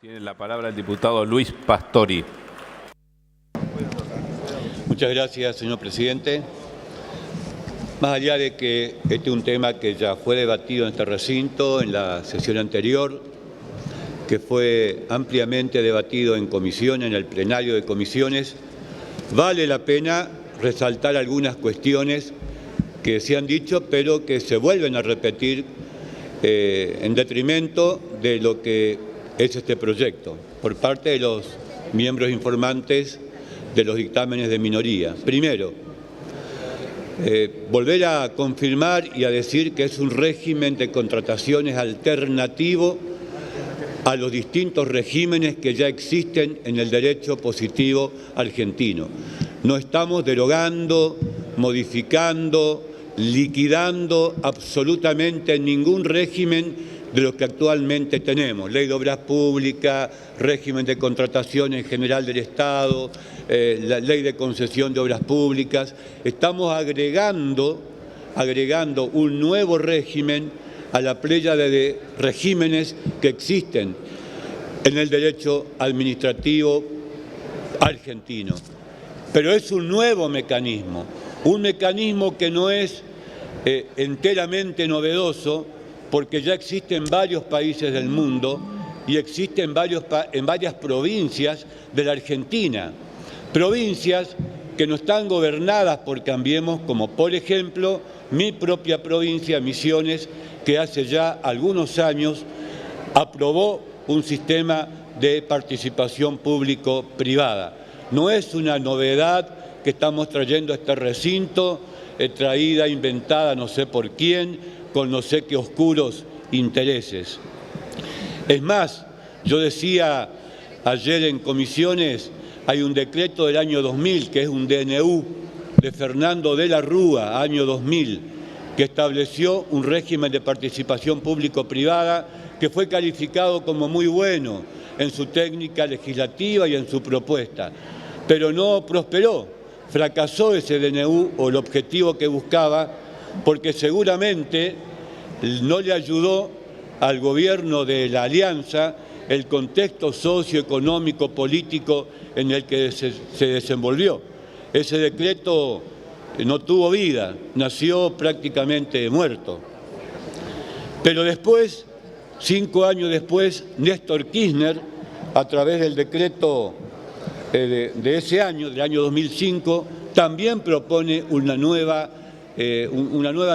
Tiene la palabra el diputado Luis Pastori. Muchas gracias, señor presidente. Más allá de que este es un tema que ya fue debatido en este recinto en la sesión anterior, que fue ampliamente debatido en comisión, en el plenario de comisiones, vale la pena resaltar algunas cuestiones que se han dicho, pero que se vuelven a repetir en detrimento de lo que es este proyecto, por parte de los miembros informantes de los dictámenes de minoría. Primero, volver a confirmar y a decir que es un régimen de contrataciones alternativo a los distintos regímenes que ya existen en el derecho positivo argentino. No estamos derogando, modificando, liquidando absolutamente ningún régimen de los que actualmente tenemos, ley de obras públicas, régimen de contratación en general del Estado, la ley de concesión de obras públicas. Estamos agregando un nuevo régimen a la pléyade de regímenes que existen en el derecho administrativo argentino. Pero es un nuevo mecanismo, un mecanismo que no es enteramente novedoso, porque ya existe en varios países del mundo y existe en varias provincias de la Argentina. Provincias que no están gobernadas por Cambiemos, como por ejemplo mi propia provincia, Misiones, que hace ya algunos años aprobó un sistema de participación público-privada. No es una novedad que estamos trayendo a este recinto, traída, inventada no sé por quién, con no sé qué oscuros intereses. Es más, yo decía ayer en comisiones, hay un decreto del año 2000, que es un DNU de Fernando de la Rúa, año 2000, que estableció un régimen de participación público-privada que fue calificado como muy bueno en su técnica legislativa y en su propuesta, pero no prosperó, fracasó ese DNU o el objetivo que buscaba, porque seguramente no le ayudó al gobierno de la Alianza el contexto socioeconómico político en el que se desenvolvió. Ese decreto no tuvo vida, nació prácticamente muerto. Pero después, 5 años después, Néstor Kirchner, a través del decreto de ese año, del año 2005, también propone una nueva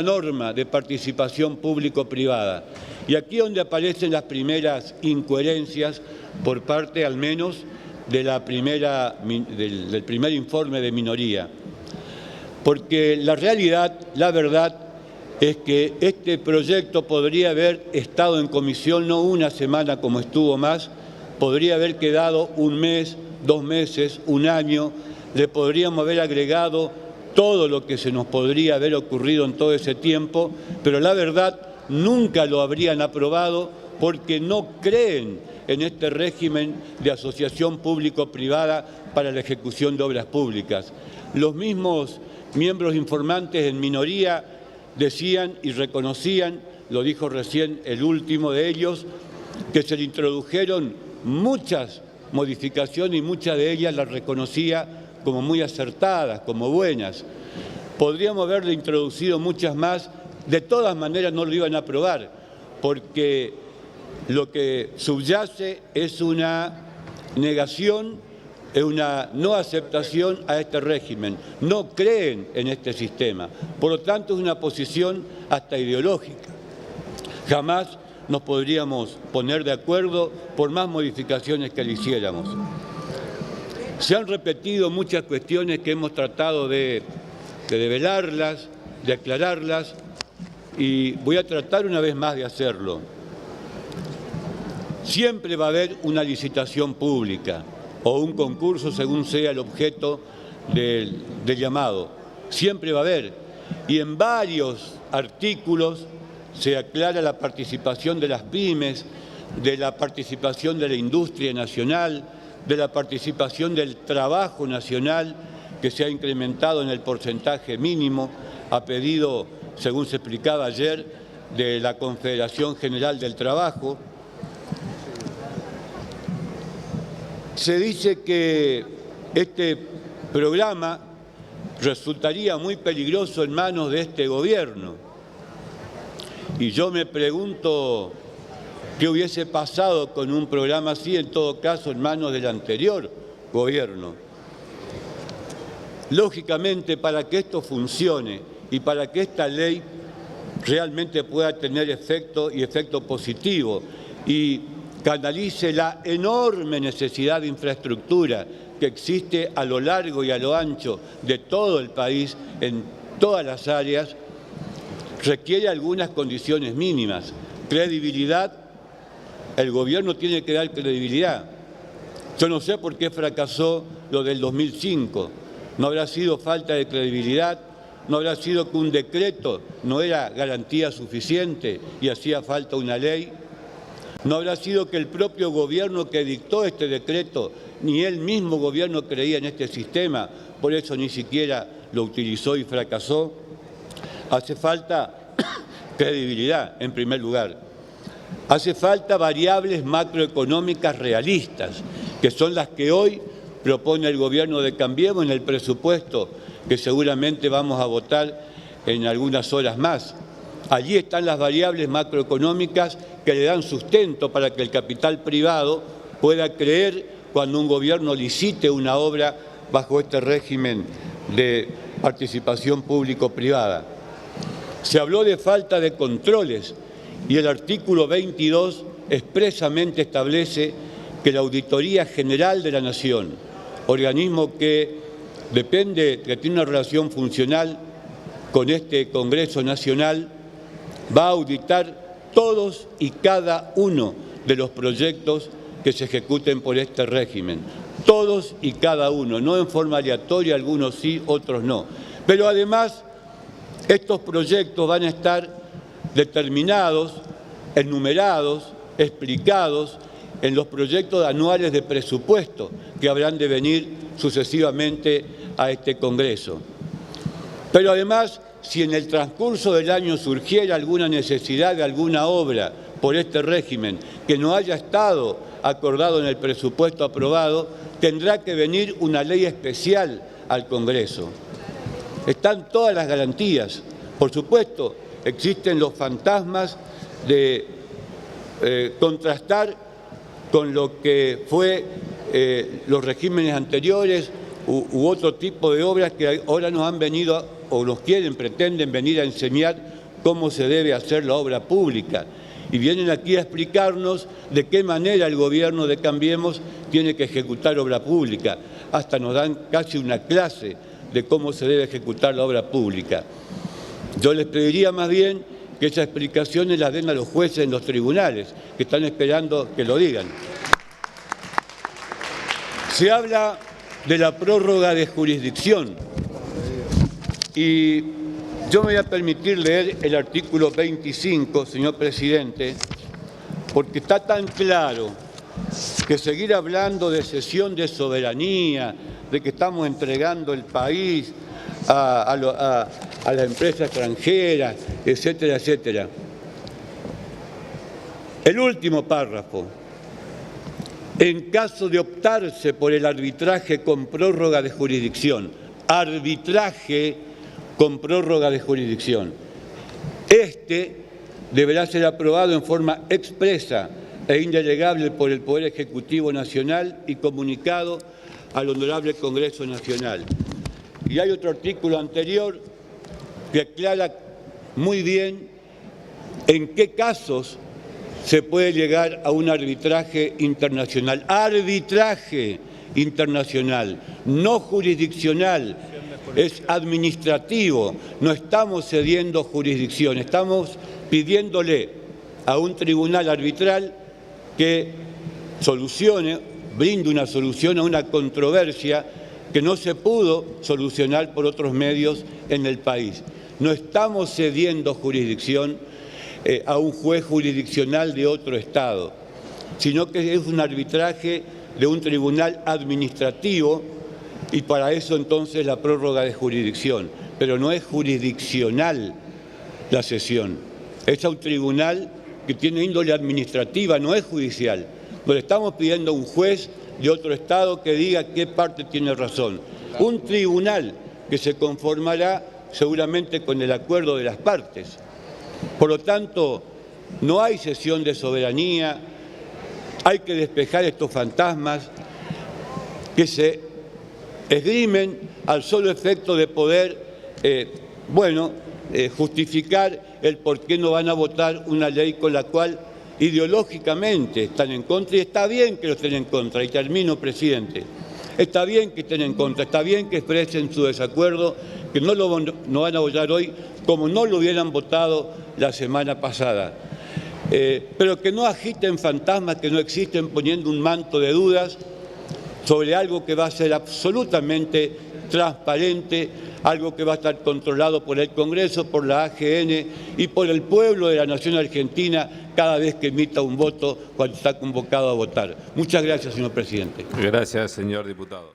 norma de participación público-privada. Y aquí es donde aparecen las primeras incoherencias por parte, al menos, del primer informe de minoría. Porque la realidad, la verdad, es que este proyecto podría haber estado en comisión no una semana como estuvo más, podría haber quedado un mes, 2 meses, un año, le podríamos haber agregado todo lo que se nos podría haber ocurrido en todo ese tiempo, pero la verdad nunca lo habrían aprobado porque no creen en este régimen de asociación público-privada para la ejecución de obras públicas. Los mismos miembros informantes en minoría decían y reconocían, lo dijo recién el último de ellos, que se le introdujeron muchas modificaciones y muchas de ellas las reconocía como muy acertadas, como buenas. Podríamos haberle introducido muchas más, de todas maneras no lo iban a aprobar, porque lo que subyace es una negación, es una no aceptación a este régimen. No creen en este sistema, por lo tanto es una posición hasta ideológica. Jamás nos podríamos poner de acuerdo por más modificaciones que le hiciéramos. Se han repetido muchas cuestiones que hemos tratado de develarlas, de aclararlas, y voy a tratar una vez más de hacerlo. Siempre va a haber una licitación pública o un concurso según sea el objeto del llamado. Siempre va a haber. Y en varios artículos se aclara la participación de las pymes, de la participación de la industria nacional, de la participación del trabajo nacional, que se ha incrementado en el porcentaje mínimo, a pedido, según se explicaba ayer, de la Confederación General del Trabajo. Se dice que este programa resultaría muy peligroso en manos de este gobierno. Y yo me pregunto qué hubiese pasado con un programa así, en todo caso, en manos del anterior gobierno. Lógicamente, para que esto funcione y para que esta ley realmente pueda tener efecto y efecto positivo y canalice la enorme necesidad de infraestructura que existe a lo largo y a lo ancho de todo el país, en todas las áreas, requiere algunas condiciones mínimas. Credibilidad, el gobierno tiene que dar credibilidad. Yo no sé por qué fracasó lo del 2005. ¿No habrá sido falta de credibilidad? ¿No habrá sido que un decreto no era garantía suficiente y hacía falta una ley? ¿No habrá sido que el propio gobierno que dictó este decreto, ni el mismo gobierno creía en este sistema, por eso ni siquiera lo utilizó y fracasó? Hace falta credibilidad, en primer lugar. Hace falta variables macroeconómicas realistas, que son las que hoy propone el gobierno de Cambiemos en el presupuesto que seguramente vamos a votar en algunas horas más. Allí están las variables macroeconómicas que le dan sustento para que el capital privado pueda creer cuando un gobierno licite una obra bajo este régimen de participación público-privada. Se habló de falta de controles y el artículo 22 expresamente establece que la Auditoría General de la Nación, organismo que depende, que tiene una relación funcional con este Congreso Nacional, va a auditar todos y cada uno de los proyectos que se ejecuten por este régimen. Todos y cada uno, no en forma aleatoria, algunos sí, otros no. Pero además, estos proyectos van a estar determinados, enumerados, explicados en los proyectos anuales de presupuesto que habrán de venir sucesivamente a este Congreso. Pero además, si en el transcurso del año surgiera alguna necesidad de alguna obra por este régimen que no haya estado acordado en el presupuesto aprobado, tendrá que venir una ley especial al Congreso. Están todas las garantías. Por supuesto, existen los fantasmas de contrastar con lo que fue los regímenes anteriores u otro tipo de obras que ahora nos han venido o nos pretenden venir a enseñar cómo se debe hacer la obra pública. Y vienen aquí a explicarnos de qué manera el gobierno de Cambiemos tiene que ejecutar obra pública. Hasta nos dan casi una clase de cómo se debe ejecutar la obra pública. Yo les pediría más bien que esas explicaciones las den a los jueces en los tribunales, que están esperando que lo digan. Se habla de la prórroga de jurisdicción y yo me voy a permitir leer el artículo 25, señor presidente, porque está tan claro que seguir hablando de cesión de soberanía, de que estamos entregando el país a las empresas extranjeras, etcétera, etcétera. El último párrafo. En caso de optarse por el arbitraje con prórroga de jurisdicción, arbitraje con prórroga de jurisdicción, este deberá ser aprobado en forma expresa e indelegable por el Poder Ejecutivo Nacional y comunicado al Honorable Congreso Nacional. Y hay otro artículo anterior que aclara muy bien en qué casos se puede llegar a un arbitraje internacional. Arbitraje internacional, no jurisdiccional, es administrativo. No estamos cediendo jurisdicción, estamos pidiéndole a un tribunal arbitral que solucione, brinde una solución a una controversia que no se pudo solucionar por otros medios en el país. No estamos cediendo jurisdicción a un juez jurisdiccional de otro Estado, sino que es un arbitraje de un tribunal administrativo y para eso entonces la prórroga de jurisdicción. Pero no es jurisdiccional la cesión, es a un tribunal que tiene índole administrativa, no es judicial. No le estamos pidiendo a un juez de otro Estado que diga qué parte tiene razón. Un tribunal que se conformará seguramente con el acuerdo de las partes. Por lo tanto, no hay cesión de soberanía, hay que despejar estos fantasmas que se esgrimen al solo efecto de poder, justificar el por qué no van a votar una ley con la cual ideológicamente están en contra, y está bien que lo estén en contra. Y termino, presidente. Está bien que estén en contra, está bien que expresen su desacuerdo, que no van a votar hoy como no lo hubieran votado la semana pasada. Pero que no agiten fantasmas que no existen, poniendo un manto de dudas sobre algo que va a ser absolutamente transparente, algo que va a estar controlado por el Congreso, por la AGN y por el pueblo de la Nación Argentina cada vez que emita un voto cuando está convocado a votar. Muchas gracias, señor presidente. Gracias, señor diputado.